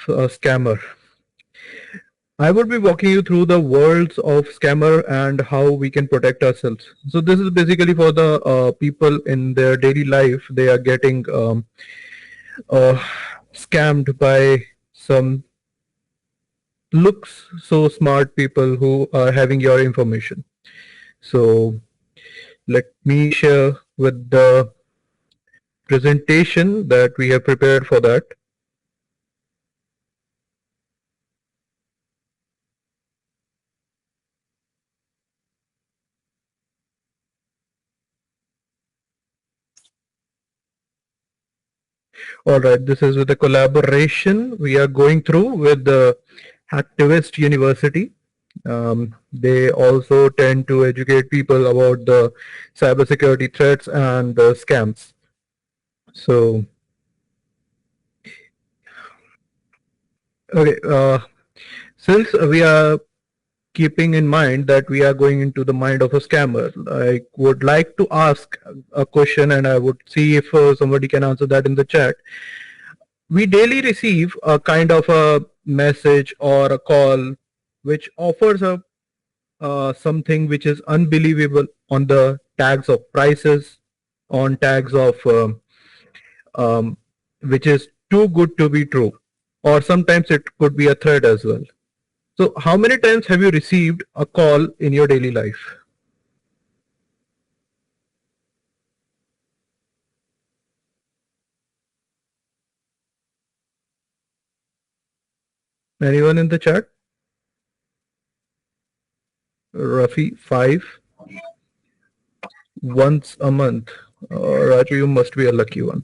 scammer. I would be walking you through the worlds of scammer and how we can protect ourselves. So this is basically for the people in their daily life. They are getting uh, scammed by some looks so smart people who are having your information. So let me share with the presentation that we have prepared for that. All right, this is with a collaboration we are going through with the Hacktivist University. They also tend to educate people about the cybersecurity threats and the scams. So, okay, since we are keeping in mind that we are going into the mind of a scammer, I would like to ask a question and I would see if somebody can answer that in the chat. We daily receive a kind of a message or a call which offers a something which is unbelievable on the tags of prices, on tags of which is too good to be true, or sometimes it could be a threat as well. So how many times have you received a call in your daily life? Anyone in the chat? Rafi, 5 once a month. Raju, you must be a lucky one.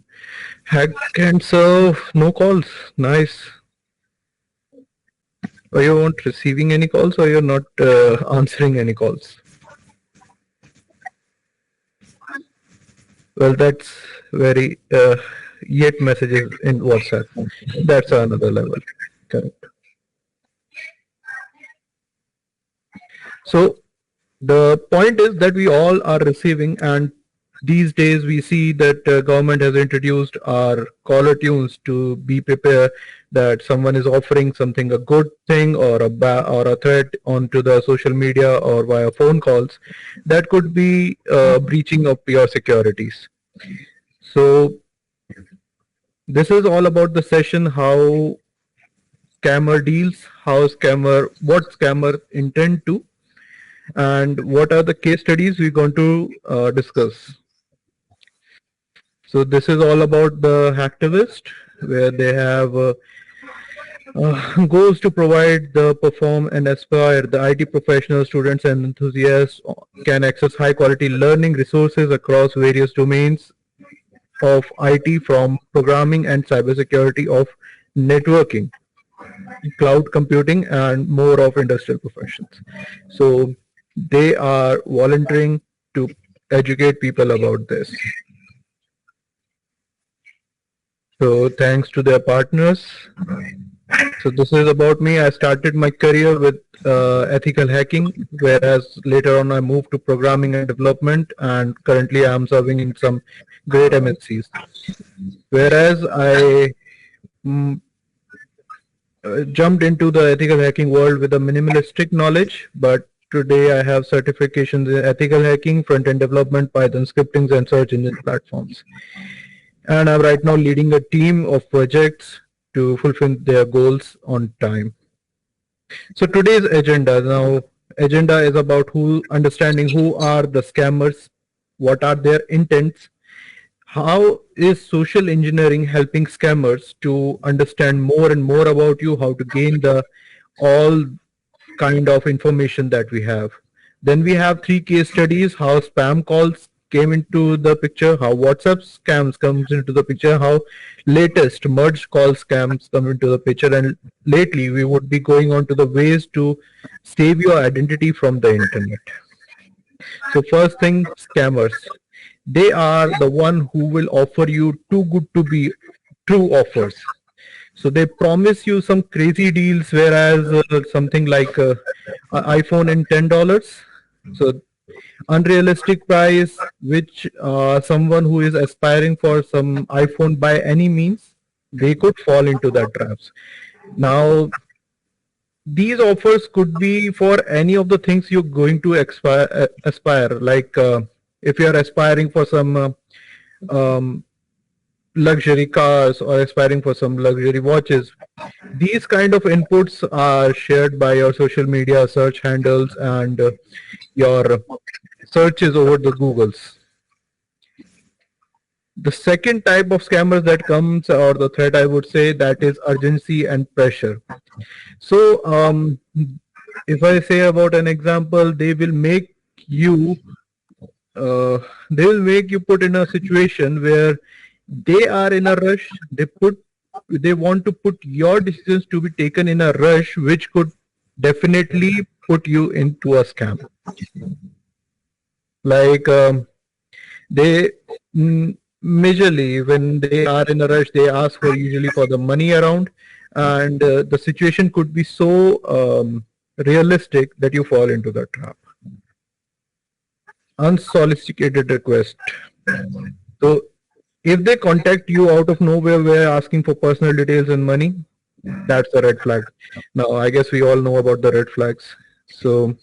Hack and serve, no calls. Nice. Are you not receiving any calls or you're not answering any calls? Well, that's very yet messages in WhatsApp. That's another level. Correct. So the point is that we all are receiving, and these days we see that government has introduced our caller tunes to be prepared that someone is offering something, a good thing or a threat onto the social media or via phone calls that could be breaching of your securities. So this is all about the session, how scammer deals, what scammer intend to, and what are the case studies we're going to discuss. So this is all about the Hacktivist, where they have goals to provide the perform and aspire the IT professionals, students and enthusiasts can access high quality learning resources across various domains of IT, from programming and cybersecurity of networking, cloud computing and more of industrial professions. So they are volunteering to educate people about this. So thanks to their partners. So this is about me. I started my career with ethical hacking, whereas later on I moved to programming and development, and currently I am serving in some great MNCs. Whereas I jumped into the ethical hacking world with a minimalistic knowledge, but today I have certifications in ethical hacking, front-end development, Python scripting, and search engine platforms. And I'm right now leading a team of projects to fulfill their goals on time. So today's agenda is about understanding who are the scammers, what are their intents, how is social engineering helping scammers to understand more and more about you, how to gain the all kind of information that we have. Then we have 3 case studies, how spam calls came into the picture, how WhatsApp scams comes into the picture, how latest merge call scams come into the picture, and lately we would be going on to the ways to save your identity from the internet. So first thing, scammers. They are the one who will offer you too good to be true offers. So they promise you some crazy deals, whereas something like an iPhone in $10. So unrealistic price, which someone who is aspiring for some iPhone by any means, they could fall into that traps. Now, these offers could be for any of the things you're going to aspire. Like if you're aspiring for some um, luxury cars or aspiring for some luxury watches, these kind of inputs are shared by your social media search handles and your searches over the Googles. The second type of scammers that comes, or the threat I would say, that is urgency and pressure. So if I say about an example, you uh, they will make you put in a situation where they are in a rush. They want to put your decisions to be taken in a rush, which could definitely put you into a scam. Like they majorly when they are in a rush, they ask for usually for the money around, and the situation could be so realistic that you fall into the trap. Unsolicited request. So if they contact you out of nowhere, where asking for personal details and money, that's a red flag. Now, I guess we all know about the red flags. So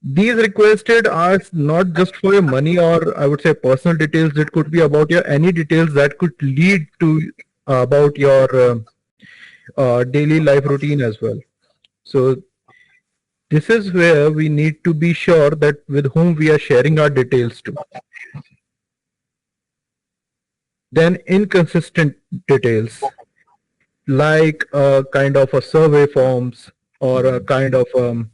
these requested are not just for your money, or I would say personal details. It could be about your any details that could lead to about your daily life routine as well. So this is where we need to be sure that with whom we are sharing our details to. Then inconsistent details, like a kind of a survey forms or a kind of um,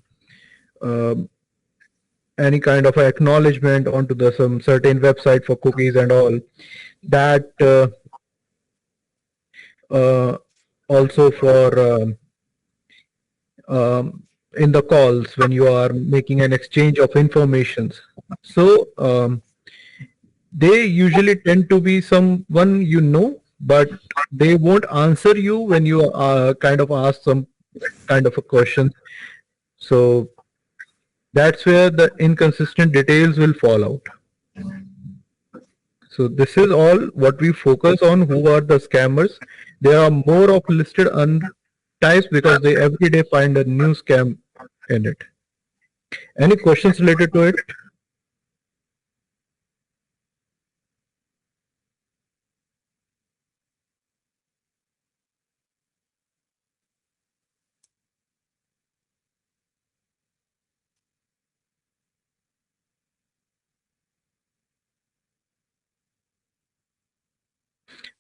any kind of acknowledgement onto the some certain website for cookies and all that uh, also for in the calls when you are making an exchange of informations. So they usually tend to be someone you know, but they won't answer you when you kind of ask some kind of a question. So that's where the inconsistent details will fall out. So this is all what we focus on. Who are the scammers? There are more of listed types because they every day find a new scam in it. Any questions related to it?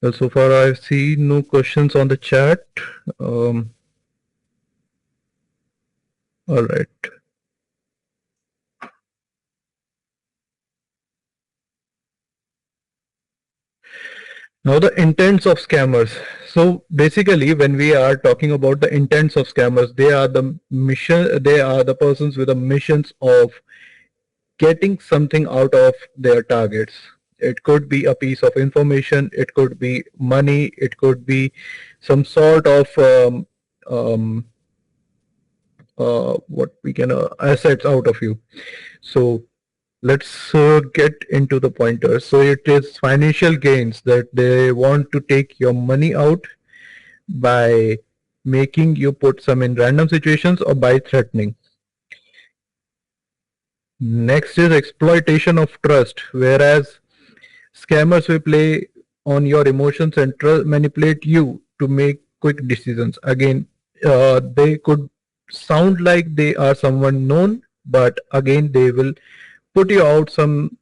Well, so far I see no questions on the chat. Um, all right. Now the intents of scammers. So basically, when we are talking about the intents of scammers, they are the mission. They are the persons with the missions of getting something out of their targets. It could be a piece of information. It could be money. It could be some sort of um, what we can assets out of you. So let's get into the pointers. So it is financial gains that they want to take your money out by making you put some in random situations or by threatening. Next is exploitation of trust, whereas scammers will play on your emotions and manipulate you to make quick decisions. Again, they could sound like they are someone known, but again, they will put you out some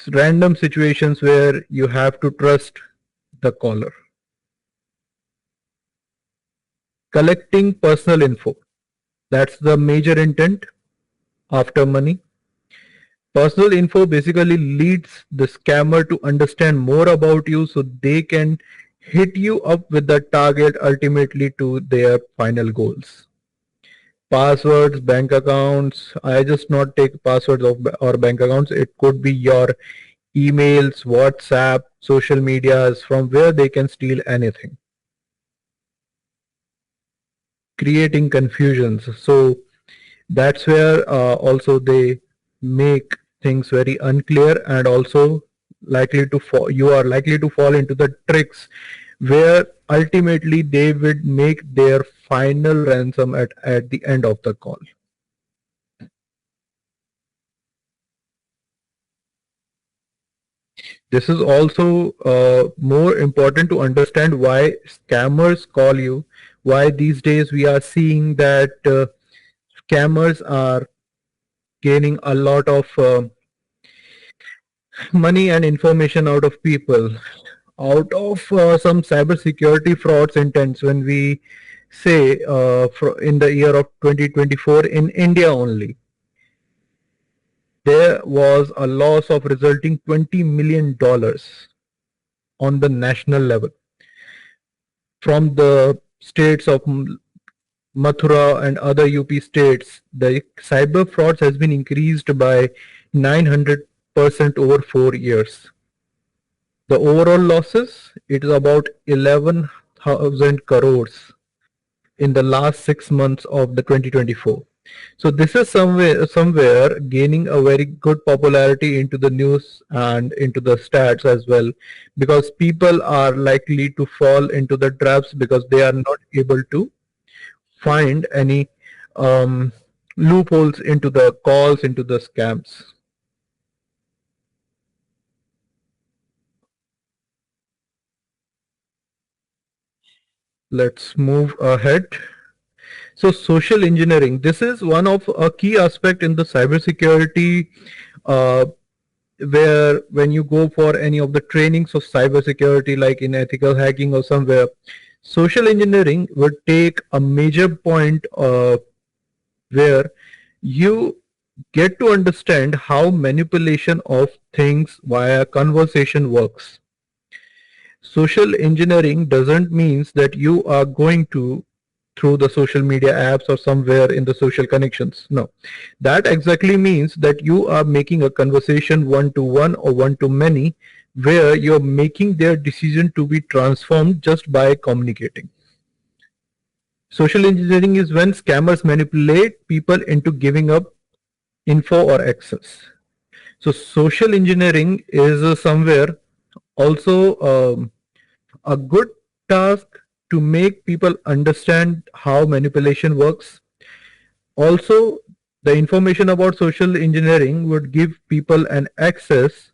random situations where you have to trust the caller. Collecting personal info. That's the major intent after money. Personal info basically leads the scammer to understand more about you so they can hit you up with the target ultimately to their final goals. Passwords, bank accounts. I just not take passwords of or bank accounts. It could be your emails, WhatsApp, social medias from where they can steal anything. Creating confusions. So that's where also they make things very unclear and also likely to fall, you are likely to fall into the tricks where ultimately they would make their final ransom at the end of the call. This is also more important to understand why scammers call you, why these days we are seeing that scammers are gaining a lot of money and information out of people, out of some cybersecurity frauds intents. When we say in the year of 2024 in India only, there was a loss of resulting $20 million on the national level from the states of Mathura and other UP states. The cyber frauds has been increased by 900% over 4 years. The overall losses, it is about 11,000 crores in the last 6 months of the 2024. So this is somewhere gaining a very good popularity into the news and into the stats as well, because people are likely to fall into the traps because they are not able to find any um, loopholes into the calls, into the scams. Let's move ahead. So social engineering, this is one of a key aspect in the cybersecurity, uh, where when you go for any of the trainings of cybersecurity, like in ethical hacking or somewhere, social engineering would take a major point where you get to understand how manipulation of things via conversation works. Social engineering doesn't mean that you are going to through the social media apps or somewhere in the social connections. No, that exactly means that you are making a conversation one to one or one to many, where you're making their decision to be transformed just by communicating. Social engineering is when scammers manipulate people into giving up info or access. So social engineering is somewhere also a good task to make people understand how manipulation works. Also, the information about social engineering would give people an access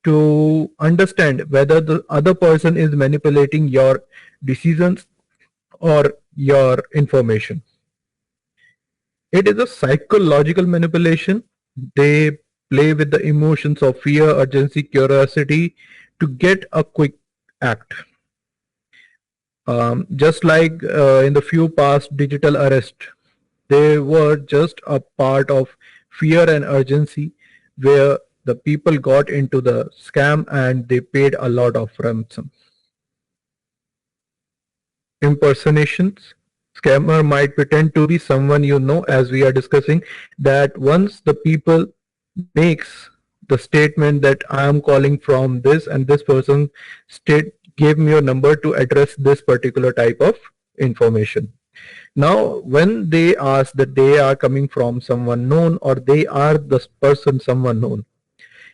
to understand whether the other person is manipulating your decisions or your information. It is a psychological manipulation. They play with the emotions of fear, urgency, curiosity to get a quick act. Just like in the few past digital arrest, they were just a part of fear and urgency, where the people got into the scam and they paid a lot of ransom. Impersonations. Scammer might pretend to be someone you know, as we are discussing, that once the people makes the statement that I am calling from this and this person state gave me your number to address this particular type of information. Now, when they ask that they are coming from someone known or they are the person someone known,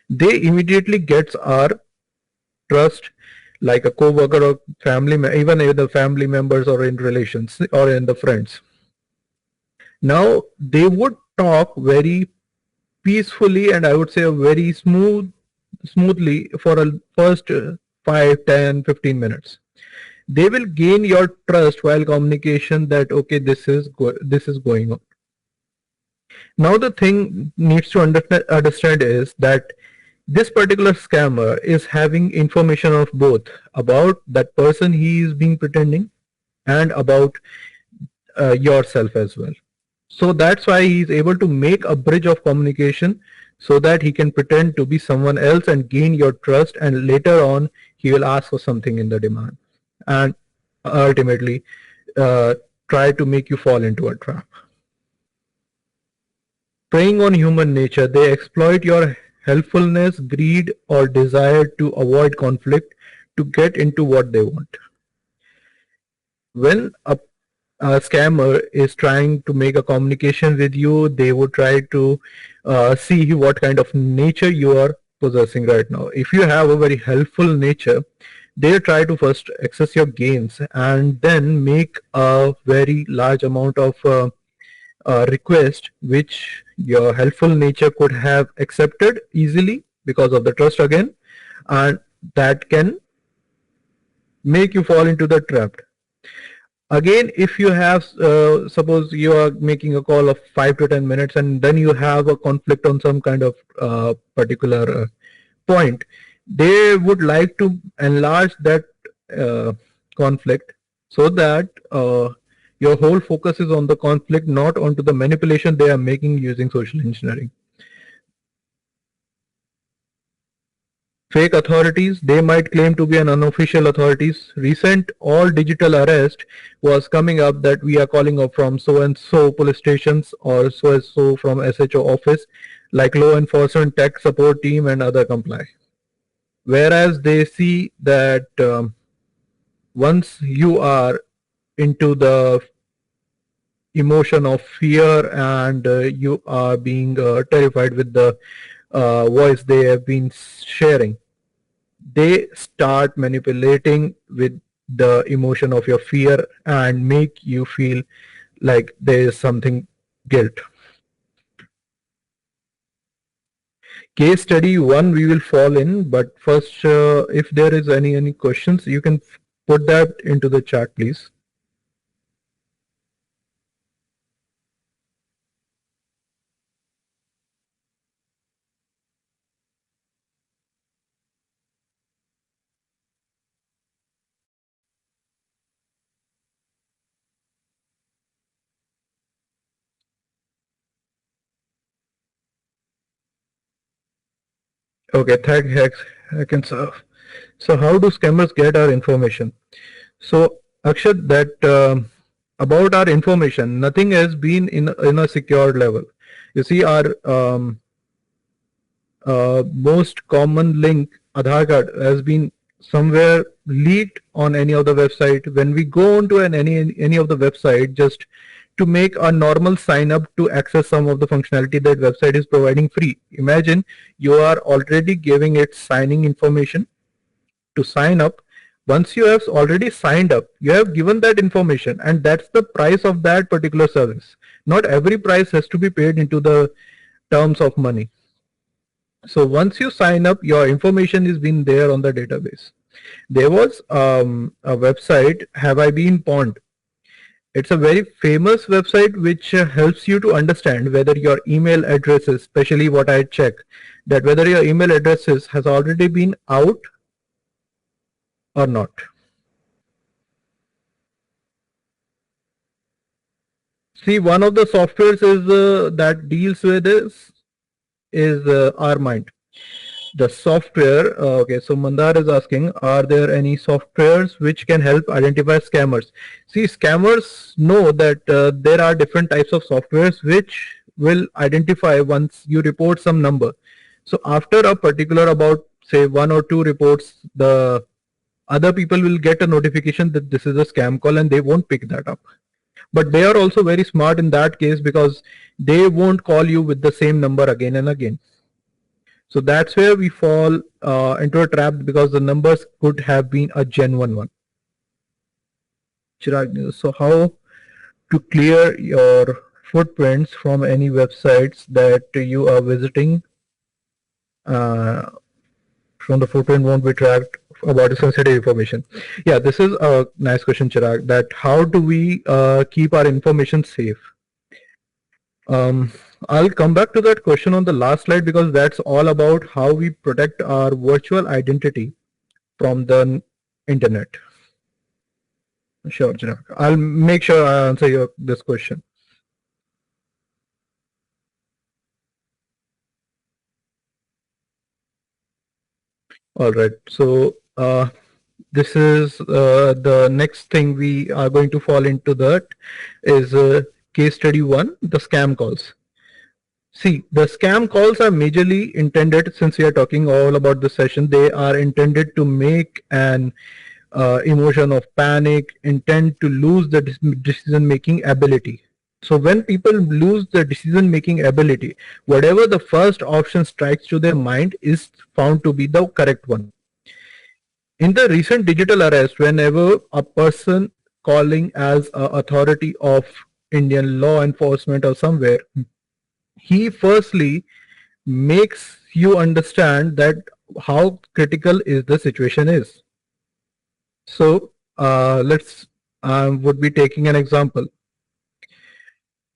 they immediately gets our trust, like a co-worker or family, even in the family members or in relations or in the friends. Now, they would talk very peacefully, and I would say very smoothly for a first 5, 10, 15 minutes. They will gain your trust while communication that okay, this is going on. Now the thing needs to understand is that this particular scammer is having information of both about that person he is being pretending and about yourself as well. So that's why he is able to make a bridge of communication so that he can pretend to be someone else and gain your trust, and later on he will ask for something in the demand and ultimately uh, try to make you fall into a trap. Preying on human nature, they exploit your helpfulness, greed, or desire to avoid conflict to get into what they want. When a scammer is trying to make a communication with you, they would try to see what kind of nature you are possessing right now. If you have a very helpful nature, they try to first access your gains and then make a very large amount of request which your helpful nature could have accepted easily because of the trust again, and that can make you fall into the trap. Again, if you have suppose you are making a call of 5 to 10 minutes and then you have a conflict on some kind of particular point, they would like to enlarge that uh, conflict so that your whole focus is on the conflict, not onto the manipulation they are making using social engineering. Fake authorities, they might claim to be an unofficial authorities. Recent all digital arrest was coming up that we are calling up from so and so police stations or so and so from SHO office, like law enforcement tech support team and other comply. Whereas they see that once you are into the emotion of fear and you are being terrified with the voice they have been sharing, they start manipulating with the emotion of your fear and make you feel like there is something guilt. Case study one we will fall in, but first if there is any questions you can put that into the chat please. Okay, tag hacks I can serve. So how do scammers get our information? So Akshat, that about our information, nothing has been in a secured level. You see, our most common link, Aadhaar card, has been somewhere leaked on any of the website. When we go onto any of the website, just to make a normal sign up to access some of the functionality that website is providing free. Imagine you are already giving it signing information to sign up. Once you have already signed up, you have given that information and that's the price of that particular service. Not every price has to be paid into the terms of money. So once you sign up, your information is been there on the database. There was a website, Have I Been Pawned? It's a very famous website which helps you to understand whether your email addresses, especially what I check, that whether your email addresses has already been out or not. See, one of the softwares is that deals with this is RMind. The software, okay, so Mandar is asking, are there any softwares which can help identify scammers? See, scammers know that there are different types of softwares which will identify once you report some number. So after a particular about say 1 or 2 reports, the other people will get a notification that this is a scam call and they won't pick that up. But they are also very smart in that case because they won't call you with the same number again and again. So that's where we fall into a trap because the numbers could have been a genuine one. Chirag, so how to clear your footprints from any websites that you are visiting from the footprint won't be tracked about the sensitive information? Yeah, this is a nice question, Chirag, that how do we keep our information safe? I'll come back to that question on the last slide because that's all about how we protect our virtual identity from the internet. Sure, Chirag. I'll make sure I answer this question. All right. So this is the next thing we are going to fall into. That is case study one, the scam calls. See, the scam calls are majorly intended, since we are talking all about the session, they are intended to make an emotion of panic, intend to lose the decision-making ability. So when people lose the decision-making ability, whatever the first option strikes to their mind is found to be the correct one. In the recent digital arrest, whenever a person calling as a authority of Indian law enforcement or somewhere, he firstly makes you understand that how critical is the situation is. So let's would be taking an example.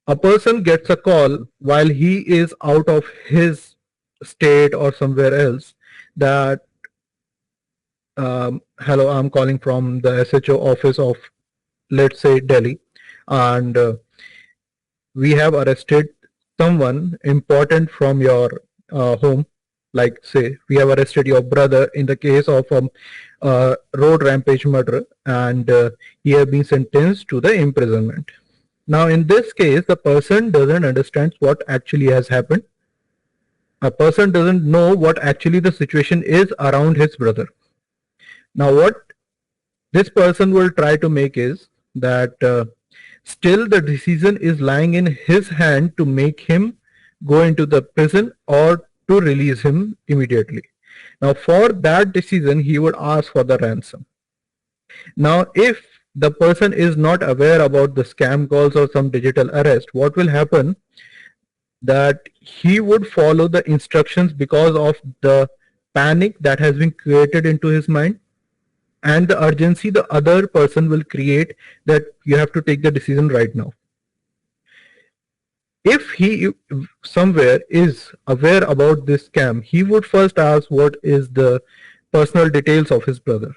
A person gets a call while he is out of his state or somewhere else that hello, I'm calling from the SHO office of, let's say, Delhi, and we have arrested someone important from your home. Like, say, we have arrested your brother in the case of road rampage murder, and he has been sentenced to the imprisonment. Now, in this case, the person doesn't understand what actually has happened. A person doesn't know what actually the situation is around his brother. Now, what this person will try to make is that still the decision is lying in his hand to make him go into the prison or to release him immediately. Now, for that decision, he would ask for the ransom. Now, if the person is not aware about the scam calls or some digital arrest, what will happen that he would follow the instructions because of the panic that has been created into his mind and the urgency the other person will create that you have to take the decision right now. If he somewhere is aware about this scam, he would first ask what is the personal details of his brother.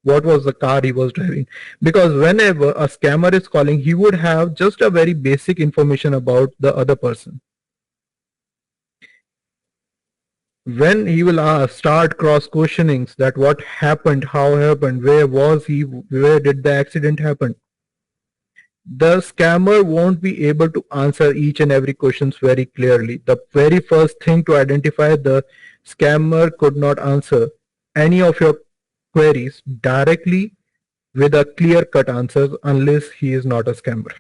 What was the car he was driving? Because whenever a scammer is calling, he would have just a very basic information about the other person. When he will start cross questionings that what happened, how happened, where was he, where did the accident happen, the scammer won't be able to answer each and every questions very clearly. The very first thing to identify, the scammer could not answer any of your queries directly with a clear cut answer unless he is not a scammer,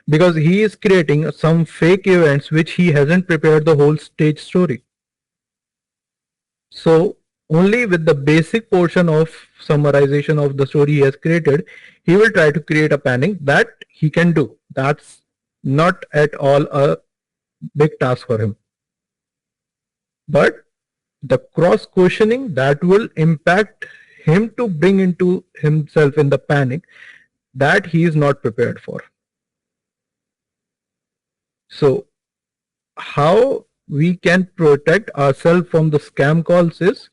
because he is creating some fake events which he hasn't prepared the whole stage story. So only with the basic portion of summarization of the story he has created, he will try to create a panic that he can do. That's not at all a big task for him. But the cross questioning that will impact him to bring into himself in the panic that he is not prepared for. So how we can protect ourselves from the scam calls is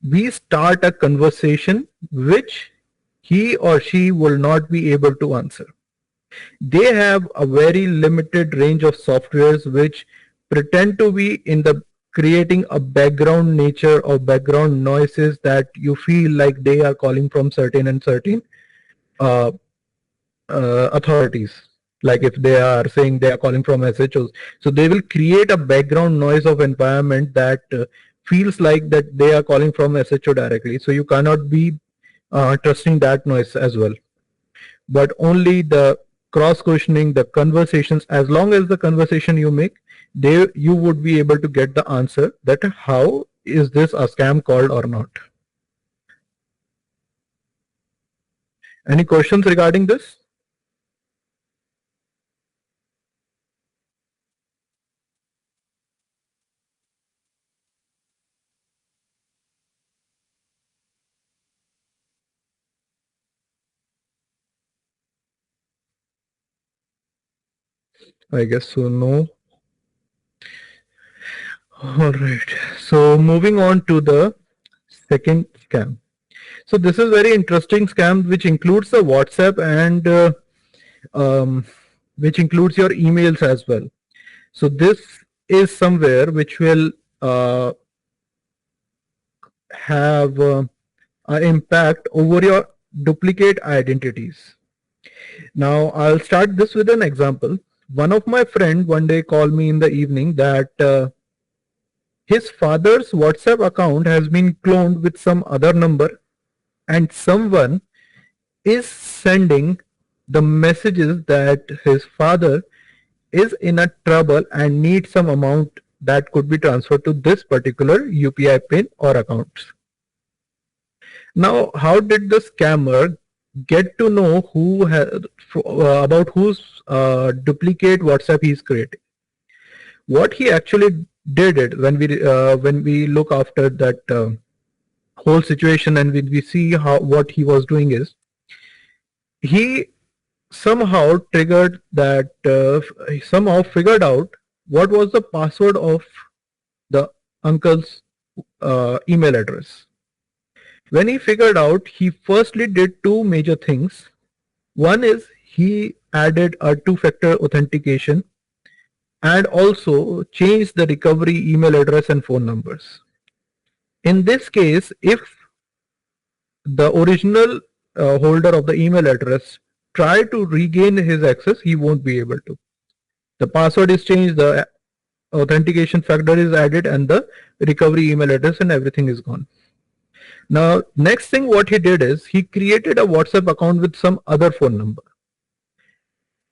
we start a conversation which he or she will not be able to answer. They have a very limited range of softwares which pretend to be in the creating a background nature or background noises that you feel like they are calling from certain and certain uh, authorities. Like if they are saying they are calling from SHOs, so they will create a background noise of environment that feels like that they are calling from SHO directly. So you cannot be trusting that noise as well. But only the cross questioning, the conversations, as long as the conversation you make, you would be able to get the answer that how is this a scam called or not. Any questions regarding this? I guess so, no. All right. So moving on to the second scam. So this is very interesting scam which includes the WhatsApp and which includes your emails as well. So this is somewhere which will have an impact over your duplicate identities. Now I'll start this with an example. One of my friend one day called me in the evening that his father's WhatsApp account has been cloned with some other number and someone is sending the messages that his father is in a trouble and needs some amount that could be transferred to this particular UPI pin or accounts. Now, how did the scammer get to know about whose duplicate WhatsApp he's creating? What he actually did it when we look after that whole situation, and we see how what he was doing is he somehow triggered that he somehow figured out what was the password of the uncle's email address. When he figured out, he firstly did two major things. One is he added a two-factor authentication and also changed the recovery email address and phone numbers. In this case, if the original holder of the email address try to regain his access, he won't be able to. The password is changed, the authentication factor is added, and the recovery email address and everything is gone. Now, next thing what he did is he created a WhatsApp account with some other phone number.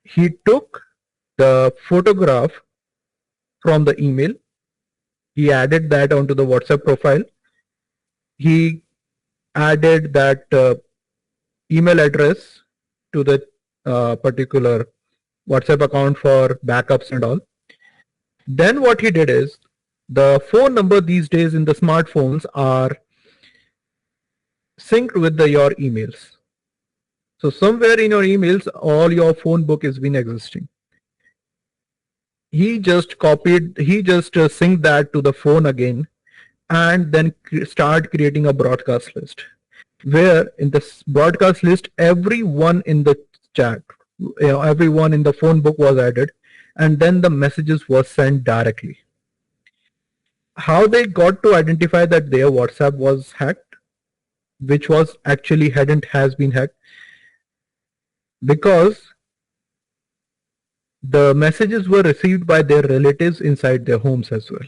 He took the photograph from the email, he added that onto the WhatsApp profile, he added that email address to the particular WhatsApp account for backups and all. Then what he did is the phone number these days in the smartphones are synced with your emails. So somewhere in your emails, all your phone book has been existing. He just synced that to the phone again, and then start creating a broadcast list, where in this broadcast list, everyone in the chat, everyone in the phone book was added, and then the messages were sent directly. How they got to identify that their WhatsApp was hacked, which was actually has been hacked, because the messages were received by their relatives inside their homes as well.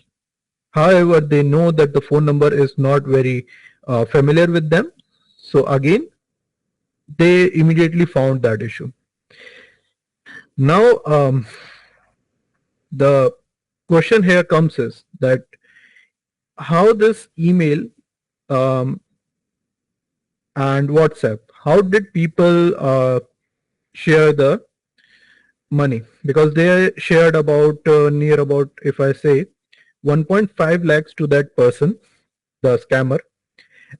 However, they know that the phone number is not very familiar with them. So again, they immediately found that issue. Now, the question here comes is that how this email and WhatsApp, how did people share the money? Because they shared about near about, if I say, 1.5 lakhs to that person, the scammer,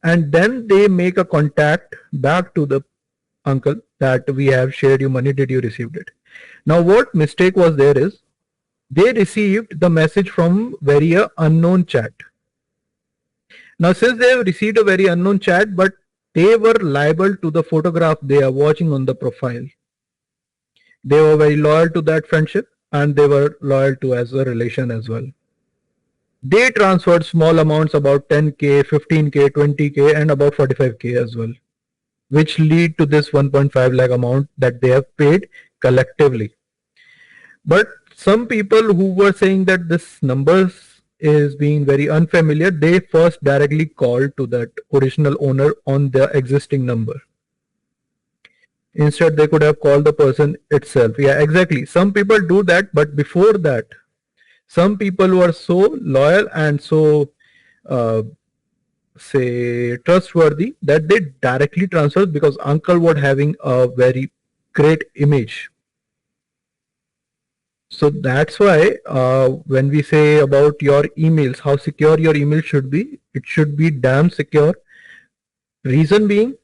and then they make a contact back to the uncle that we have shared you money, did you receive it? Now what mistake was there is they received the message from very unknown chat. Now since they have received a very unknown chat, but they were liable to the photograph they are watching on the profile. They were very loyal to that friendship, and they were loyal to as a relation as well. They transferred small amounts, about 10k, 15k, 20k, and about 45k as well, which lead to this 1.5 lakh amount that they have paid collectively. But some people who were saying that this numbers is being very unfamiliar, they first directly called to that original owner on their existing number. Instead, they could have called the person itself. Yeah, exactly. Some people do that, but before that, some people were so loyal and so say trustworthy that they directly transferred, because uncle was having a very great image. So that's why when we say about your emails, how secure your email should be, it should be damn secure. Reason being,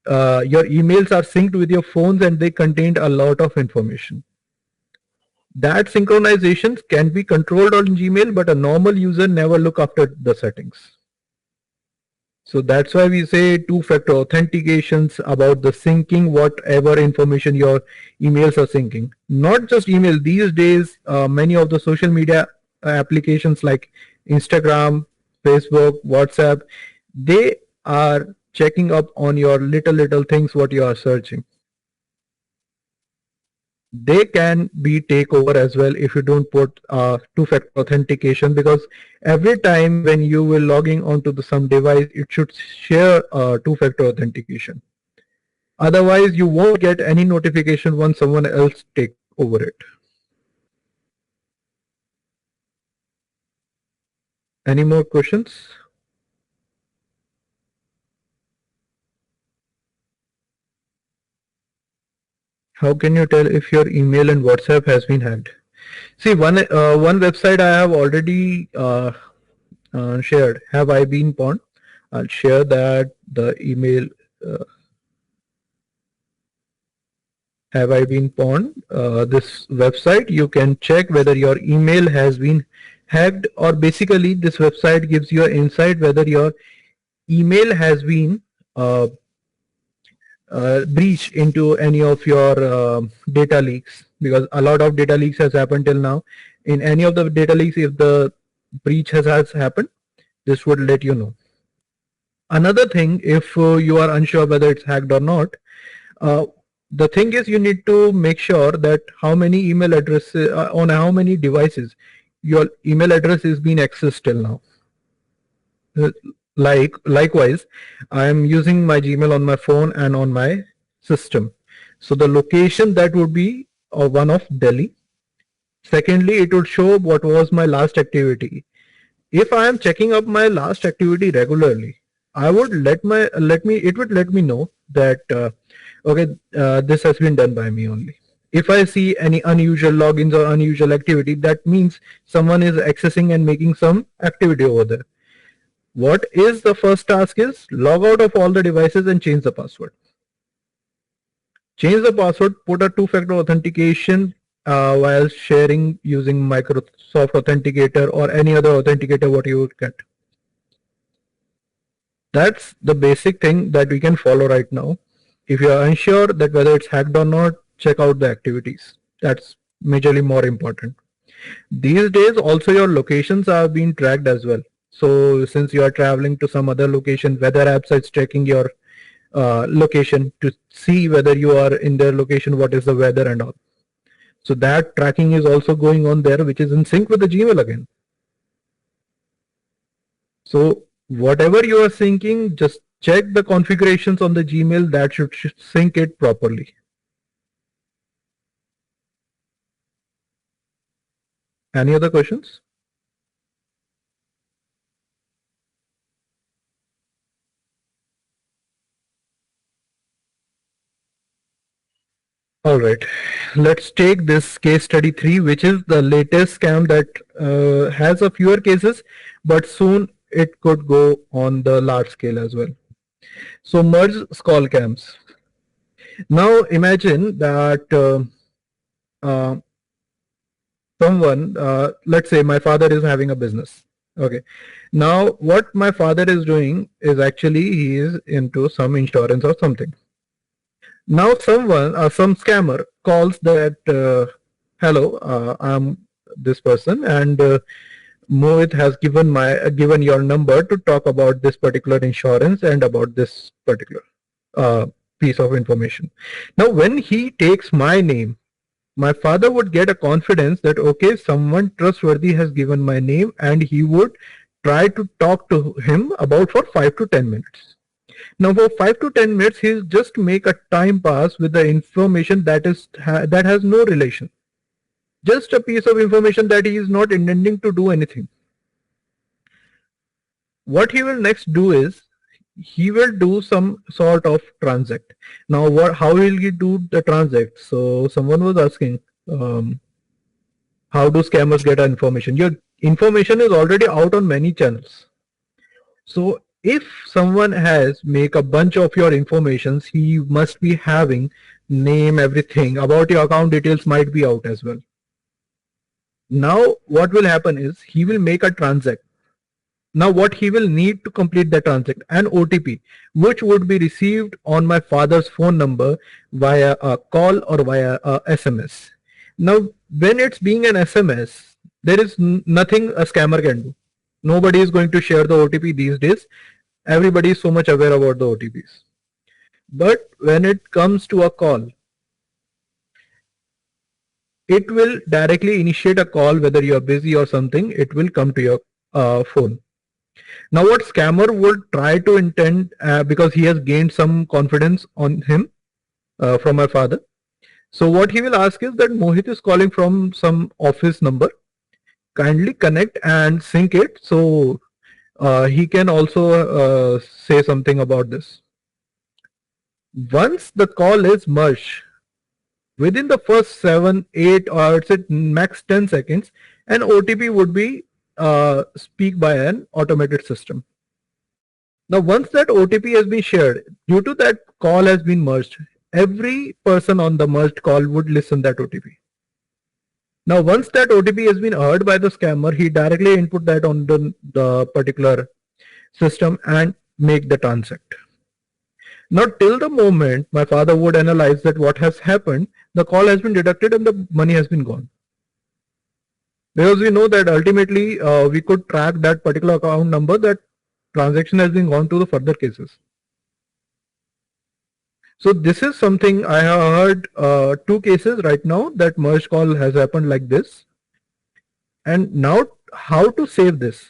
your emails are synced with your phones and they contained a lot of information. That synchronizations can be controlled on Gmail, but a normal user never look after the settings. So that's why we say two-factor authentications about the syncing whatever information your emails are syncing. Not just email. These days, many of the social media applications like Instagram, Facebook, WhatsApp, they are checking up on your little things what you are searching. They can be takeover as well if you don't put two-factor authentication, because every time when you will logging onto some device, it should share two-factor authentication. Otherwise, you won't get any notification once someone else take over it. Any more questions? How can you tell if your email and WhatsApp has been hacked? See, one website I have already shared. Have I been pawned? I'll share that the email. Uh, have I been pawned? This website, you can check whether your email has been hacked, or basically this website gives you an insight whether your email has been uh, breach into any of your data leaks, because a lot of data leaks has happened till now. In any of the data leaks, if the breach has happened, this would let you know. Another thing, if you are unsure whether it's hacked or not, uh, the thing is you need to make sure that how many email addresses on how many devices your email address is being accessed till now. Uh, likewise, I am using my Gmail on my phone and on my system. So the location that would be one of Delhi. Secondly, it would show what was my last activity. If I am checking up my last activity regularly, I would it would let me know that okay, this has been done by me only. If I see any unusual logins or unusual activity, that means someone is accessing and making some activity over there. What is the first task is log out of all the devices and change the password. Change the password, put a two-factor authentication while sharing using Microsoft Authenticator or any other authenticator what you would get. That's the basic thing that we can follow right now. If you are unsure that whether it's hacked or not, check out the activities. That's majorly more important. These days also your locations are being tracked as well. So since you are traveling to some other location, weather apps are checking your location to see whether you are in their location, what is the weather and all. So that tracking is also going on there, which is in sync with the Gmail again. So whatever you are syncing, just check the configurations on the Gmail that should sync it properly. Any other questions? All right, let's take this case study 3, which is the latest scam that has a fewer cases, but soon it could go on the large scale as well. So merge skull cams. Now imagine that uh, someone, let's say my father is having a business. Okay. Now what my father is doing is actually he is into some insurance or something. Now some scammer calls that, hello, I'm this person, and Mohit has given your number to talk about this particular insurance and about this particular uh, piece of information. Now, when he takes my name, my father would get a confidence that okay, someone trustworthy has given my name, and he would try to talk to him about for 5 to 10 minutes. Now for 5 to 10 minutes, he'll just make a time pass with the information that has no relation. Just a piece of information that he is not intending to do anything. What he will next do is he will do some sort of transact. Now how will he do the transact? So someone was asking, how do scammers get our information? Your information is already out on many channels. So if someone has make a bunch of your informations, he must be having name, everything about your account details might be out as well. Now what will happen is he will make a transact. Now what he will need to complete the transact, an OTP, which would be received on my father's phone number via a call or via a SMS. Now when it's being an SMS, there is nothing a scammer can do. Nobody is going to share the OTP these days. Everybody is so much aware about the OTPs. But when it comes to a call, it will directly initiate a call, whether you are busy or something, it will come to your phone. Now what scammer would try to intend, because he has gained some confidence on him from my father. So what he will ask is that Mohit is calling from some office number. Kindly connect and sync it so he can also say something about this. Once the call is merged, Within the first 7, 8, or I'd say max 10 seconds, an OTP would be speak by an automated system. Now, once that OTP has been shared, due to that call has been merged, every person on the merged call would listen that OTP. Now, once that OTP has been heard by the scammer, he directly input that on the particular system and make the transact. Now, till the moment my father would analyze that what has happened, the call has been deducted and the money has been gone. Because we know that ultimately we could track that particular account number, that transaction has been gone to the further cases. So this is something I have heard 2 cases right now that merge call has happened like this. And now how to save this?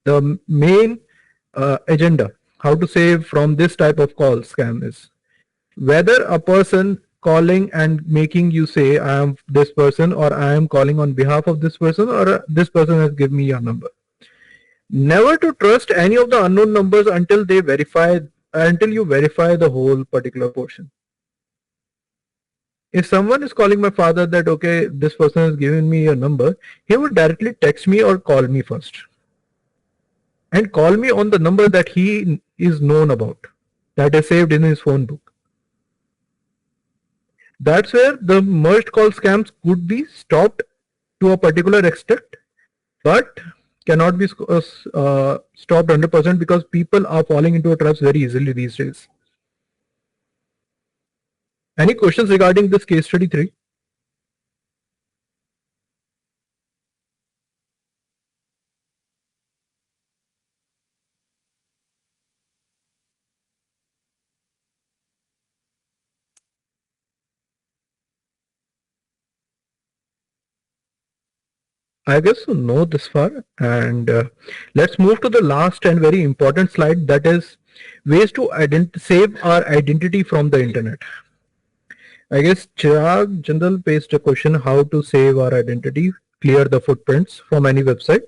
The main agenda, how to save from this type of call scam is whether a person calling and making you say I am this person, or I am calling on behalf of this person, or this person has given me your number. Never to trust any of the unknown numbers until you verify the whole particular portion. If someone is calling my father that okay, this person has given me a number, he would directly text me or call me first, and call me on the number that he is known about, that is saved in his phone book. That's where the merged call scams could be stopped to a particular extent, but cannot be stopped 100% because people are falling into a trap very easily these days. Any questions regarding this case study 3? I guess you know this far, and let's move to the last and very important slide, that is ways to save our identity from the internet. I guess Chirag Jindal faced a question how to save our identity, clear the footprints from any website.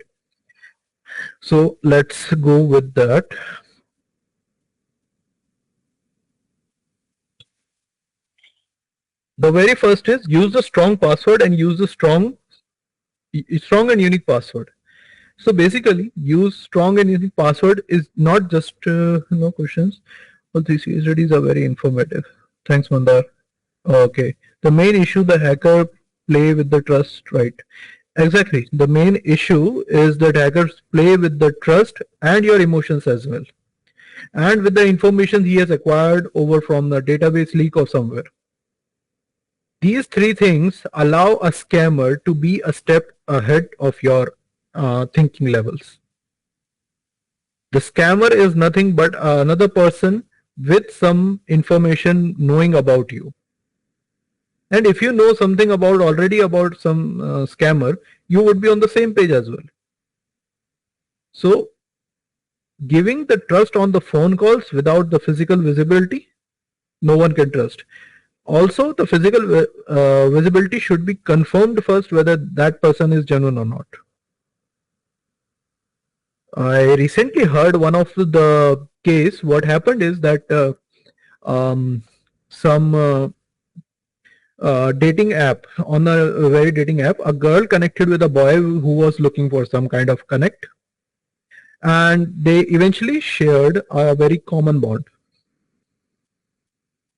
So let's go with that. The very first is use a strong password and use a strong and unique password. So basically, use strong and unique password is not just no questions. All these case studies are very informative. Thanks, Mandar. Okay. The main issue, the hacker play with the trust, right? Exactly. The main issue is that hackers play with the trust and your emotions as well, and with the information he has acquired over from the database leak or somewhere. These 3 things allow a scammer to be a step ahead of your thinking levels. The scammer is nothing but another person with some information knowing about you. And if you know something already about some scammer, you would be on the same page as well. So giving the trust on the phone calls without the physical visibility, no one can trust. Also, the physical visibility should be confirmed first whether that person is genuine or not. I recently heard one of the case. What happened is that some dating app, on a very dating app, a girl connected with a boy who was looking for some kind of connect, and they eventually shared a very common bond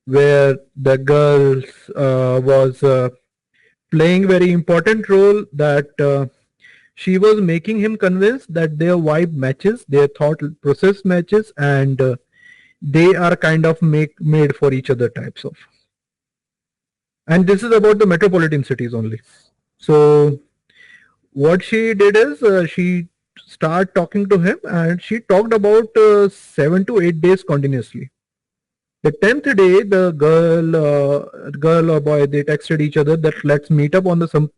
where the girl was playing very important role, that she was making him convinced that their vibe matches, their thought process matches, and they are kind of made for each other types of. And this is about the metropolitan cities only. So what she did is she started talking to him, and she talked about 7 to 8 days continuously. The 10th day, the girl or boy, they texted each other that let's meet up on the some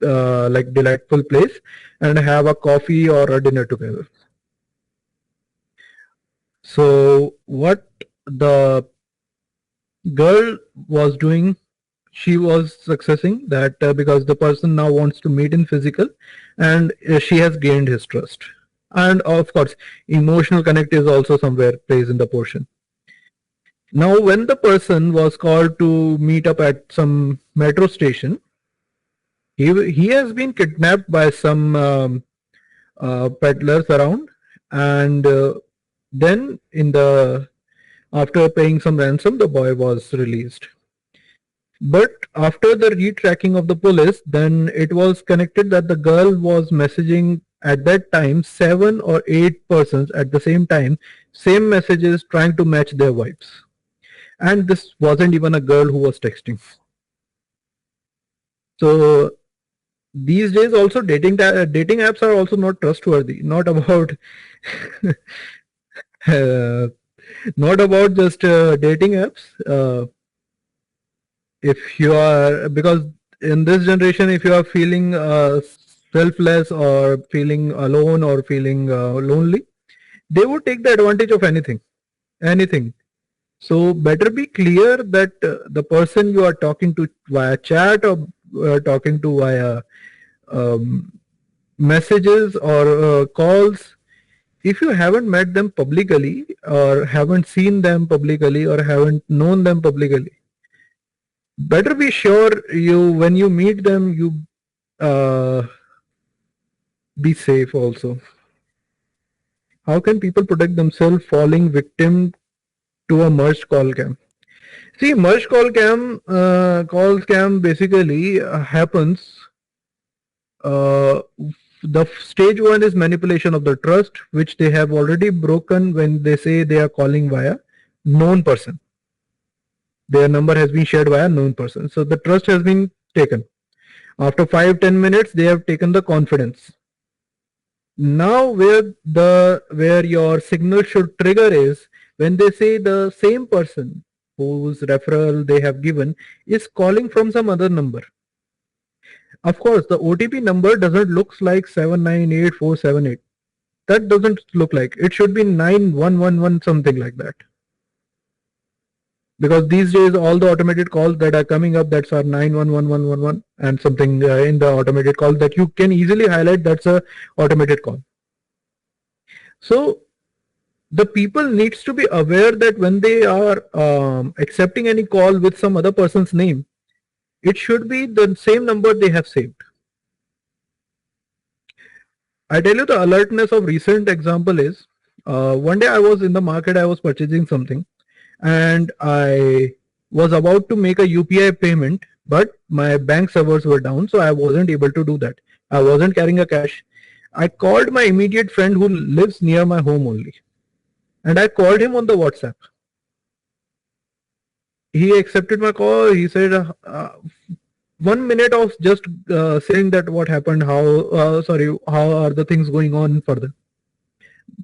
like delightful place and have a coffee or a dinner together. So what the girl was doing, she was successing that because the person now wants to meet in physical, and she has gained his trust. And of course, emotional connect is also somewhere plays in the portion. Now, when the person was called to meet up at some metro station, he has been kidnapped by some peddlers around, and then after paying some ransom, the boy was released. But after the retracking of the police, then it was connected that the girl was messaging at that time 7 or 8 persons at the same time, same messages trying to match their vibes. And this wasn't even a girl who was texting. So these days also dating apps are also not trustworthy. Not about uh, not about just dating apps. If you are, because in this generation, if you are feeling selfless or feeling alone or feeling lonely, they would take the advantage of anything. So better be clear that the person you are talking to via chat or talking to via um, messages or calls, if you haven't met them publicly or haven't seen them publicly or haven't known them publicly, better be sure you when you meet them you uh, be safe also. How can people protect themselves falling victim to a merged call cam? See, merged call scam basically happens. Uh, the stage one is manipulation of the trust, which they have already broken when they say they are calling via known person. Their number has been shared via known person. So the trust has been taken. After 5-10 minutes, they have taken the confidence. Now where your signal should trigger is when they say the same person whose referral they have given is calling from some other number. Of course, the OTP number doesn't look like 798-478. That doesn't look like. It should be 9111, something like that. Because these days all the automated calls that are coming up, that's are 911111 and something in the automated call that you can easily highlight that's a automated call. So the people needs to be aware that when they are accepting any call with some other person's name, it should be the same number they have saved. I tell you the alertness of recent example is one day I was in the market, I was purchasing something and I was about to make a UPI payment, but my bank servers were down, so I wasn't able to do that. I wasn't carrying a cash. I called my immediate friend who lives near my home only, and I called him on the WhatsApp. He accepted my call. He said 1 minute of just saying that what happened, how are the things going on further.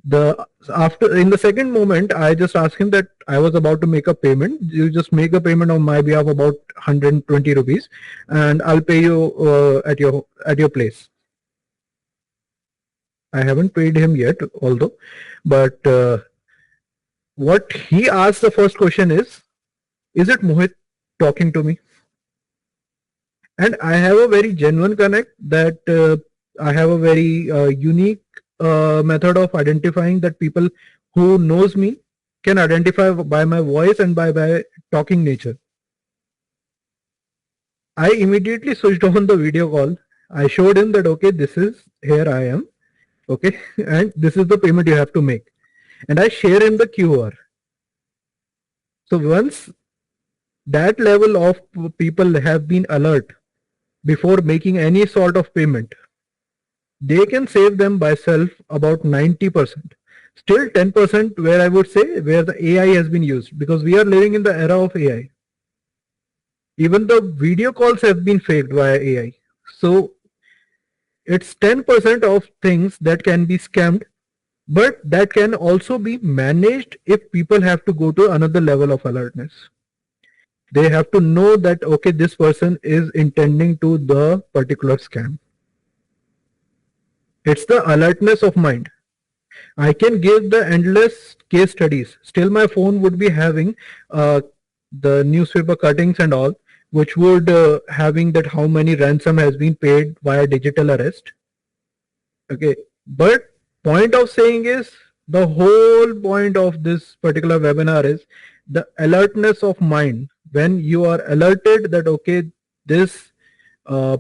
The after in the second moment, I just asked him that I was about to make a payment. You just make a payment on my behalf about 120 rupees, and I'll pay you at your place. I haven't paid him yet, although, but what he asked the first question is it Mohit talking to me? And I have a very genuine connect that I have a very unique method of identifying that people who knows me can identify by my voice and by talking nature. I immediately switched on the video call. I showed him that, okay, here I am, okay, and this is the payment you have to make. And I share him the QR. So once that level of people have been alert before making any sort of payment, they can save them by self about 90%. Still 10% where I would say where the AI has been used, because we are living in the era of AI. Even the video calls have been faked via AI. So it's 10% of things that can be scammed, but that can also be managed if people have to go to another level of alertness. They have to know that, okay, this person is intending to the particular scam. It's the alertness of mind. I can give the endless case studies. Still my phone would be having the newspaper cuttings and all, which would having that how many ransom has been paid via digital arrest. Okay, but point of saying is the whole point of this particular webinar is the alertness of mind, when you are alerted that okay, this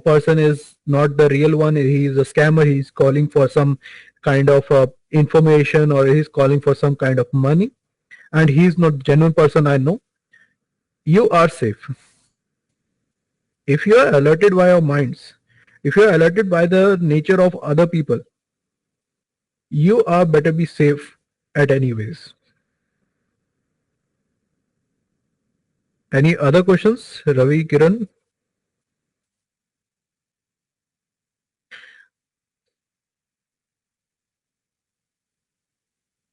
person is not the real one, he is a scammer, he's calling for some kind of information, or he's calling for some kind of money, and he's not genuine person I know, you are safe. If you are alerted by your minds, if you are alerted by the nature of other people, you are better be safe at any ways. Any other questions, Ravi, Kiran?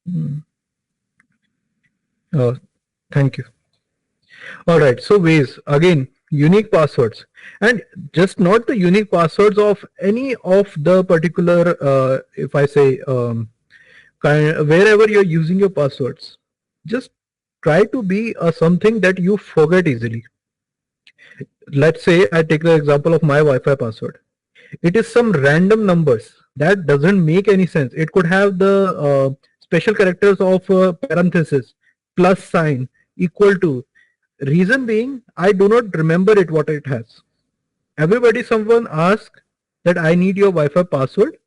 Hmm. Uh, Thank you. All right. So ways again, unique passwords, and just not the unique passwords of any of the particular. If I say wherever you're using your passwords, just try to be something that you forget easily. Let's say I take the example of my Wi-Fi password. It is some random numbers that doesn't make any sense. It could have the special characters of parenthesis, plus sign, equal to. Reason being, I do not remember it what it has. Everybody, someone asks that I need your Wi-Fi password.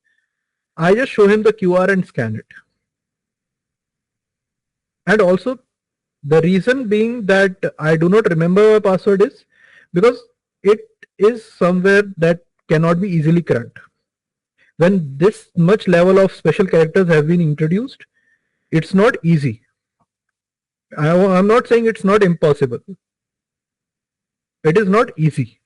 I just show him the QR and scan it. And also, the reason being that I do not remember my password is because it is somewhere that cannot be easily cracked. When this much level of special characters have been introduced, it's not easy. I'm not saying it's not impossible. It is not easy.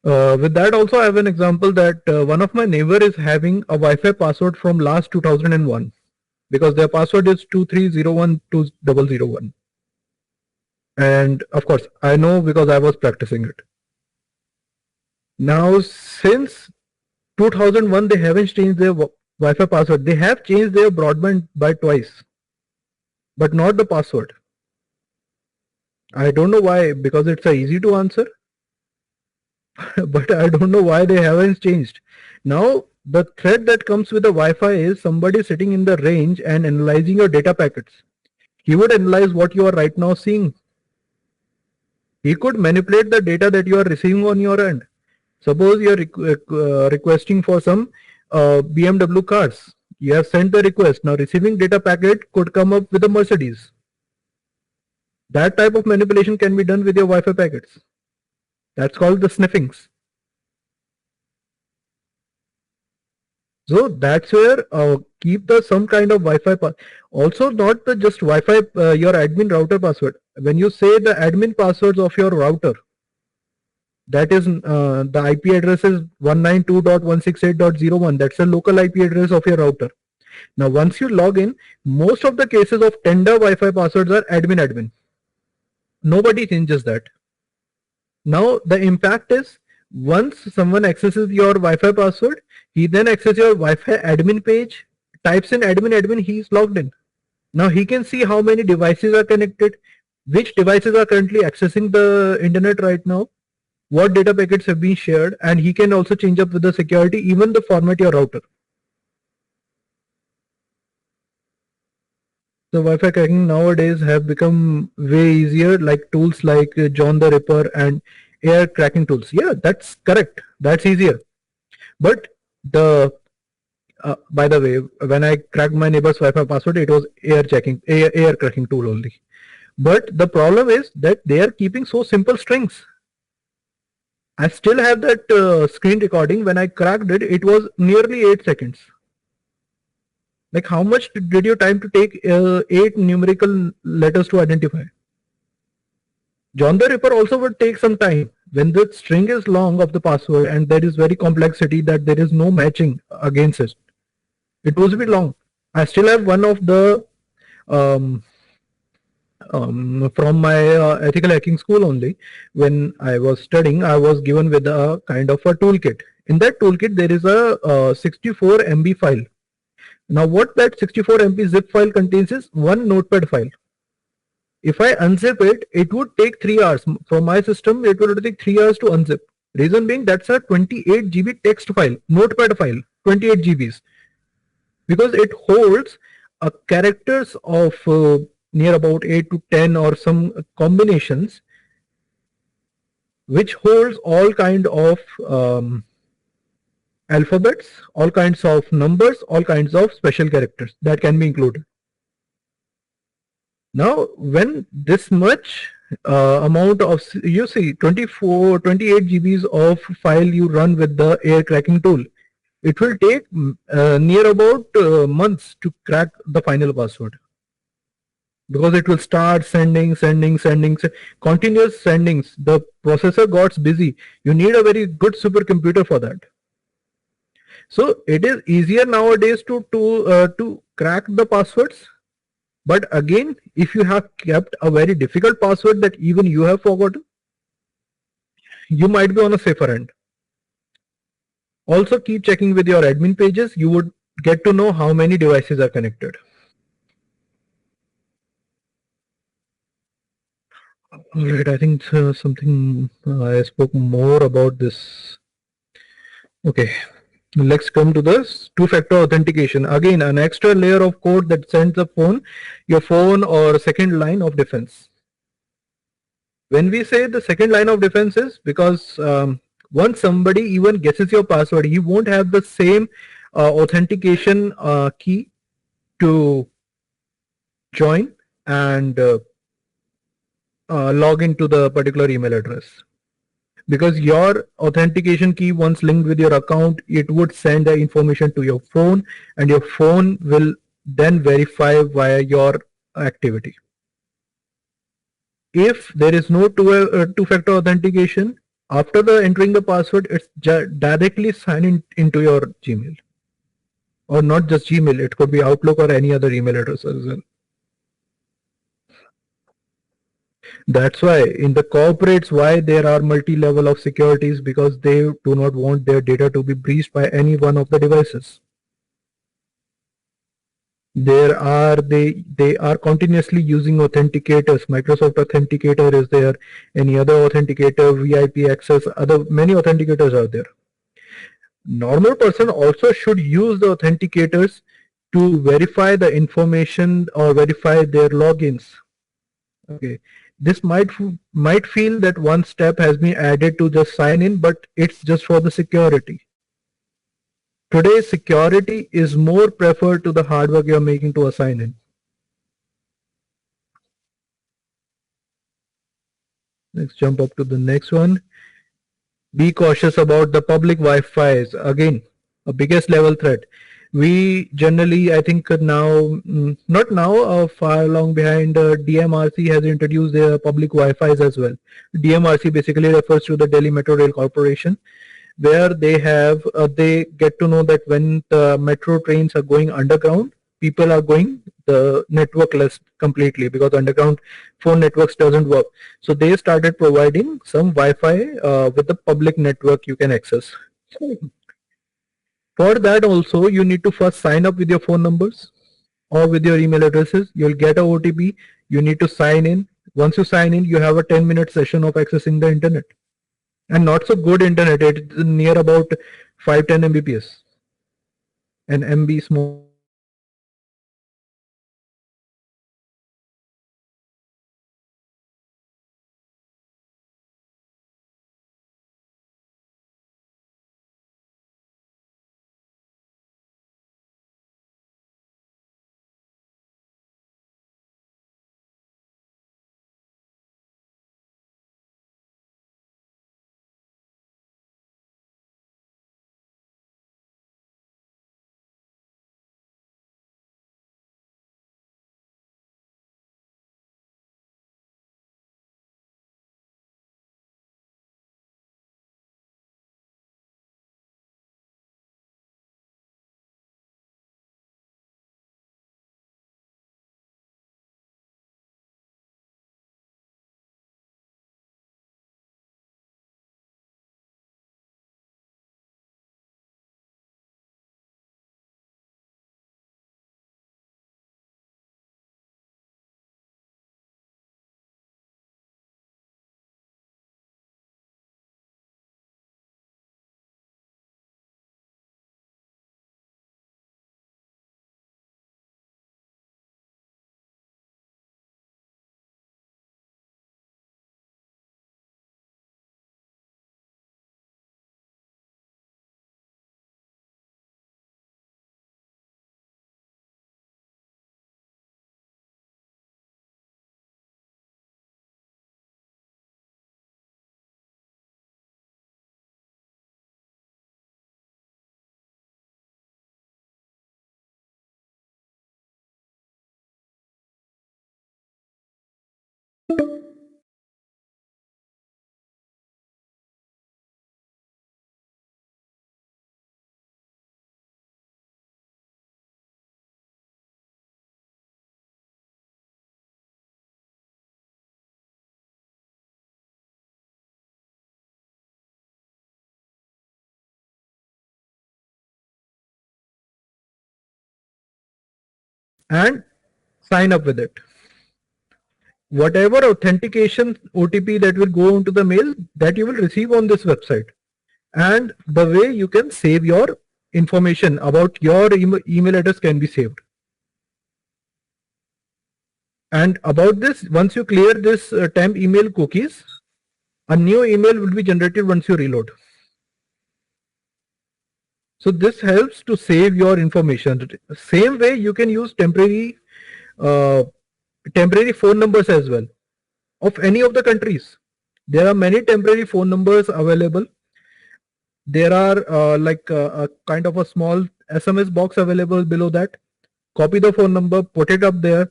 With that also, I have an example that one of my neighbor is having a Wi-Fi password from last 2001 because their password is 23012001. And of course, I know because I was practicing it. Now, since 2001, they haven't changed their Wi-Fi password. They have changed their broadband by twice, but not the password. I don't know why, because it's easy to answer, but I don't know why they haven't changed. Now, the threat that comes with the Wi-Fi is somebody sitting in the range and analyzing your data packets. He would analyze what you are right now seeing. He could manipulate the data that you are receiving on your end. Suppose you are requesting for some BMW cars. You have sent the request. Now receiving data packet could come up with a Mercedes. That type of manipulation can be done with your Wi-Fi packets. That's called the sniffings. So that's where keep the some kind of Wi-Fi. Also not the just Wi-Fi your admin router password. When you say the admin passwords of your router, that is the IP address is 192.168.01. That's a local IP address of your router. Now once you log in, most of the cases of tender Wi-Fi passwords are admin. Nobody changes that. Now the impact is once someone accesses your Wi-Fi password, he then accesses your Wi-Fi admin page, types in admin, he's logged in. Now he can see how many devices are connected, which devices are currently accessing the internet right now, what data packets have been shared, and he can also change up with the security, even the format your router. The Wi-Fi cracking nowadays have become way easier, like tools like John the Ripper and air cracking tools. Yeah, that's correct. That's easier. But the by the way, when I cracked my neighbor's Wi-Fi password, it was air cracking tool only. But the problem is that they are keeping so simple strings. I still have that screen recording. When I cracked it, it was nearly 8 seconds. Like how much did you time to take 8 numerical letters to identify? John the Ripper also would take some time. When the string is long of the password and there is very complexity that there is no matching against it, it would be long. I still have one of the from my ethical hacking school only. When I was studying, I was given with a kind of a toolkit. In that toolkit, there is a 64 MB file. Now what that 64 MB zip file contains is one notepad file. If I unzip it, it would take 3 hours. From my system, it would take 3 hours to unzip. Reason being, that's a 28 GB text file, notepad file, 28 GBs. Because it holds characters of near about 8 to 10 or some combinations which holds all kind of alphabets, all kinds of numbers, all kinds of special characters that can be included. Now, when this much amount of, you see, 24, 28 GBs of file you run with the air cracking tool, it will take near about months to crack the final password, because it will start sending continuous sendings. The processor got busy. You need a very good supercomputer for that. So it is easier nowadays to crack the passwords. But again, if you have kept a very difficult password that even you have forgotten, you might be on a safer end. Also keep checking with your admin pages. You would get to know how many devices are connected. Alright, I think something I spoke more about this. Okay, let's come to this two-factor authentication. Again, an extra layer of code that sends your phone or second line of defense. When we say the second line of defense is because once somebody even guesses your password, he won't have the same authentication key to join and log into the particular email address. Because your authentication key, once linked with your account, it would send the information to your phone, and your phone will then verify via your activity. If there is no two-factor authentication, after the entering the password, it's directly sign into your Gmail, or not just Gmail. It could be Outlook or any other email address as well. That's why in the corporates, why there are multi-level of securities, because they do not want their data to be breached by any one of the devices. They are continuously using authenticators. Microsoft Authenticator is there, any other authenticator, VIP access, other many authenticators are there. Normal person also should use the authenticators to verify the information or verify their logins. Okay, this might feel that one step has been added to just sign in, but it's just for the security. Today, security is more preferred to the hard work you're making to assign in. Let's jump up to the next one. Be cautious about the public Wi-Fi's. Again, a biggest level threat. We generally, I think now, not now, far along behind, DMRC has introduced their public Wi-Fi's as well. DMRC basically refers to the Delhi Metro Rail Corporation, where they get to know that when the metro trains are going underground, people are going the networkless completely, because underground phone networks doesn't work. So they started providing some Wi-Fi with the public network you can access. For that also, you need to first sign up with your phone numbers or with your email addresses. You'll get a OTP. You need to sign in. Once you sign in, you have a 10-minute session of accessing the internet. And not so good internet. It's near about 510 Mbps and MB small. and sign up with it. Whatever authentication OTP that will go into the mail, that you will receive on this website. And the way you can save your information about your email address can be saved. And about this, once you clear this temp email cookies, a new email will be generated once you reload. So this helps to save your information. Same way you can use temporary phone numbers as well of any of the countries. There are many temporary phone numbers available. There are a kind of a small SMS box available below that. Copy the phone number, put it up there,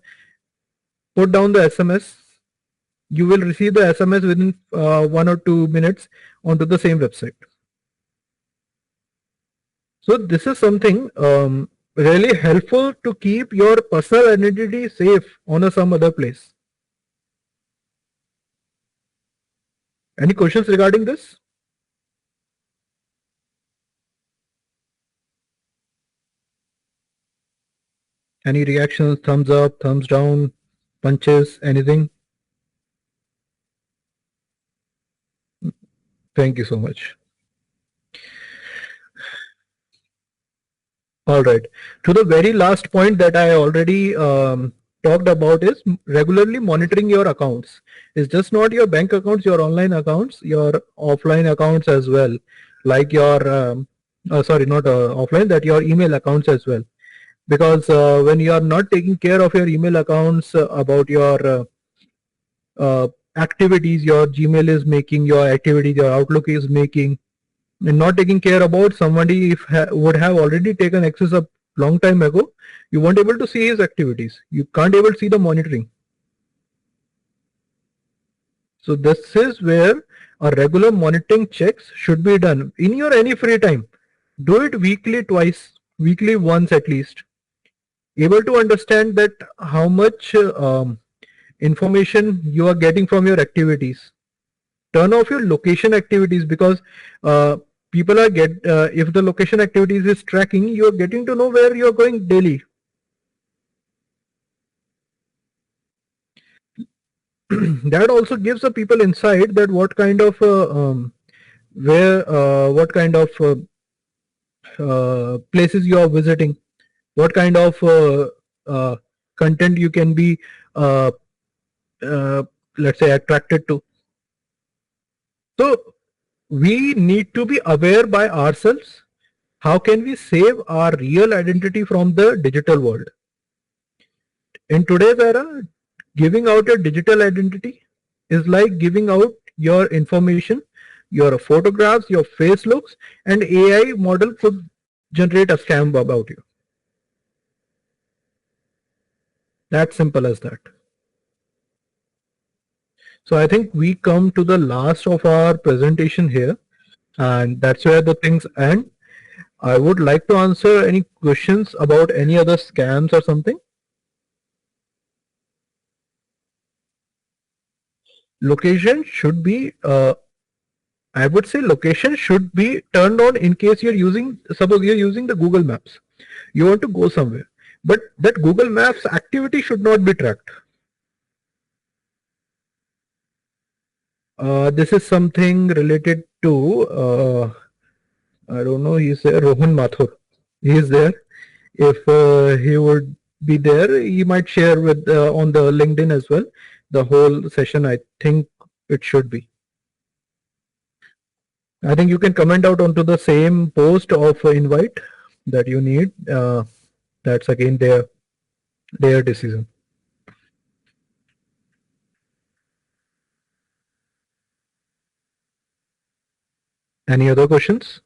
put down the SMS. You will receive the SMS within 1 or 2 minutes onto the same website. So this is something really helpful to keep your personal identity safe on some other place. Any questions regarding this? Any reactions? Thumbs up, thumbs down, punches, anything? Thank you so much. All right. To the very last point that I already talked about is regularly monitoring your accounts. It's just not your bank accounts, your online accounts, your offline accounts as well, like your sorry, not offline, that your email accounts as well. Because when you are not taking care of your email accounts, about your activities your Gmail is making, your activities your Outlook is making, and not taking care about somebody if would have already taken access a long time ago, you won't able to see his activities. You can't able to see the monitoring. So this is where a regular monitoring checks should be done in your any free time. Do it weekly twice, weekly once at least. Able to understand that how much information you are getting from your activities. Turn off your location activities, because people are if the location activities is tracking, you are getting to know where you are going daily. That also gives the people insight that what kind of what kind of places you are visiting, what kind of content you can be let's say attracted to. So we need to be aware by ourselves. How can we save our real identity from the digital world? In today's era, giving out a digital identity is like giving out your information, your photographs, your face looks, and AI model could generate a scam about you. That simple as that. So I think we come to the last of our presentation here, and that's where the things end. I would like to answer any questions about any other scams or something. Location should be, I would say location should be turned on in case you're using, suppose you're using the Google Maps. You want to go somewhere, but that Google Maps activity should not be tracked. This is something related to, I don't know, he's there, Rohan Mathur. He is there. If he would be there, he might share with on the LinkedIn as well. The whole session, I think it should be. I think you can comment out onto the same post of invite that you need. That's again their decision. Any other questions?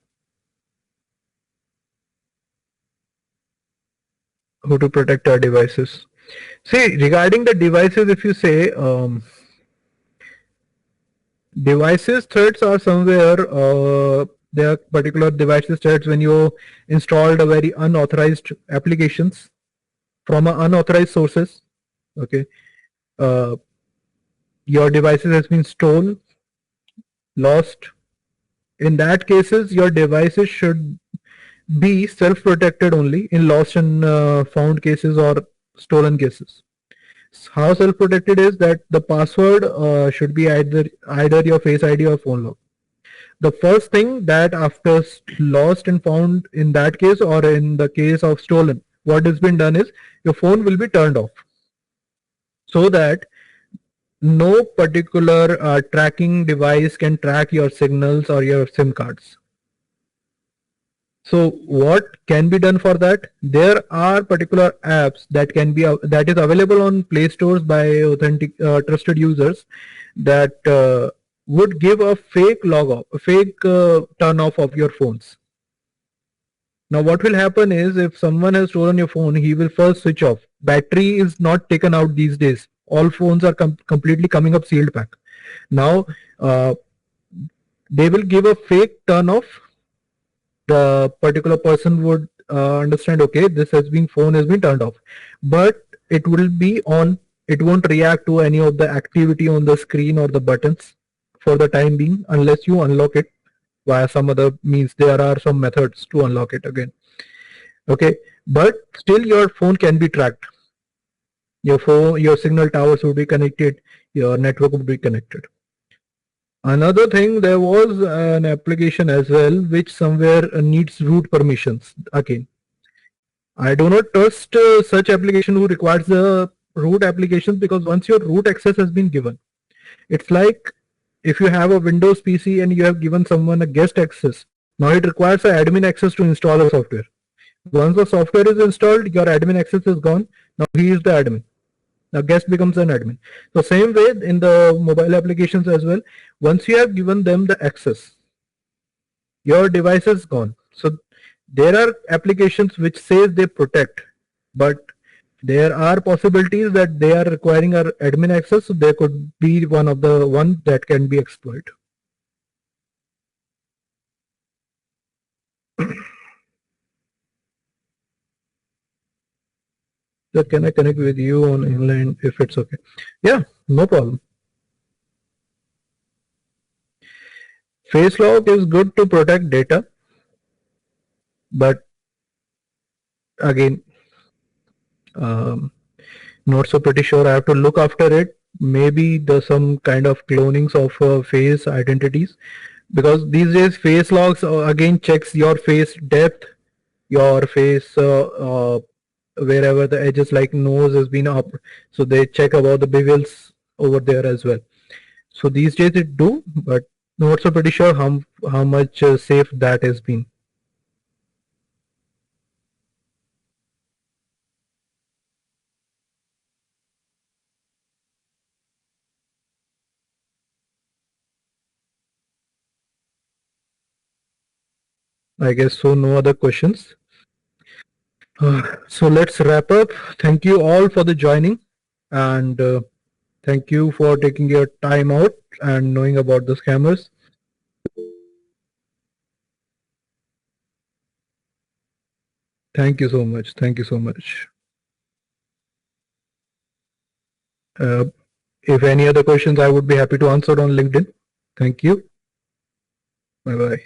How to protect our devices? See, regarding the devices, if you say devices threats are somewhere, there are particular devices threats when you installed a very unauthorized applications from unauthorized sources. Okay, your devices has been stolen, lost. In that cases, your devices should be self-protected only in lost and found cases, or stolen cases. How self-protected is that the password should be either your Face ID or phone lock. The first thing that after lost and found in that case, or in the case of stolen, what has been done is your phone will be turned off, so that no particular tracking device can track your signals or your SIM cards. So what can be done for that? There are particular apps that can be that is available on Play Stores by authentic trusted users that would give a fake log off, a fake turn off of your phones. Now what will happen is, if someone has stolen your phone, he will first switch off. Battery is not taken out these days. All phones are completely coming up sealed pack. Now they will give a fake turn off. The particular person would understand, okay, this has been phone has been turned off, but it will be on. It won't react to any of the activity on the screen or the buttons for the time being, unless you unlock it via some other means. There are some methods to unlock it again. Okay, but still your phone can be tracked. Your phone, your signal towers would be connected, your network would be connected. Another thing, there was an application as well which somewhere needs root permissions. Again, I do not trust such application who requires the root applications, because once your root access has been given, it's like if you have a Windows PC and you have given someone a guest access. Now it requires an admin access to install the software. Once the software is installed, your admin access is gone. Now he is the admin. Now guest becomes an admin. So same way in the mobile applications as well. Once you have given them the access, your device is gone. So there are applications which says they protect, but there are possibilities that they are requiring our admin access. So there could be one that can be exploited. So can I connect with you on inline if it's okay? Yeah, no problem. Face lock is good to protect data, but again, not so pretty sure. I have to look after it. Maybe there's some kind of clonings of face identities, because these days face locks again checks your face depth, your face wherever the edges like nose has been up, so they check about the bevels over there as well. So these days it do, but not so pretty sure how much safe that has been. I guess so. No other questions. So let's wrap up. Thank you all for the joining, and thank you for taking your time out and knowing about the scammers. Thank you so much. Thank you so much. Uh, if any other questions, I would be happy to answer on LinkedIn. Thank you. Bye bye.